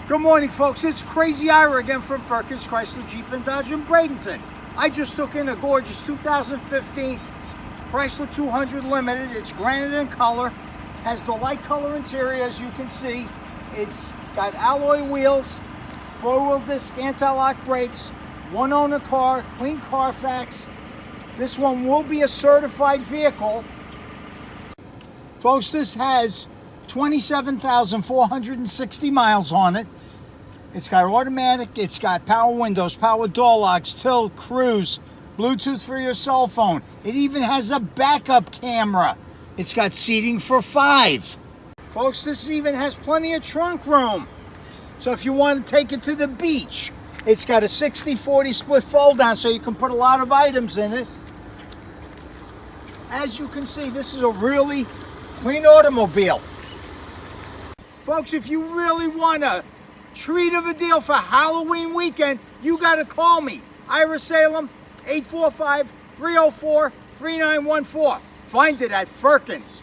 Good morning, folks. It's Crazy Ira again from Firkins Chrysler Jeep and Dodge in Bradenton. I just took in a gorgeous 2015 Chrysler 200 Limited. It's granite in color, has the light color interior as you can see. It's got alloy wheels, four-wheel disc anti-lock brakes, one owner car, clean Carfax. This one will be a certified vehicle. Folks, this has 27,460 miles on it. It's got automatic, it's got power windows, power door locks, tilt, cruise, Bluetooth for your cell phone. It even has a backup camera. It's got seating for 5. Folks, this even has plenty of trunk room. So if you want to take it to the beach, it's got a 60-40 split fold down so you can put a lot of items in it. As you can see, this is a really clean automobile. Folks, if you really want a treat of a deal for Halloween weekend, you got to call me. Ira Salem, 845-304-3914. Find it at Firkins.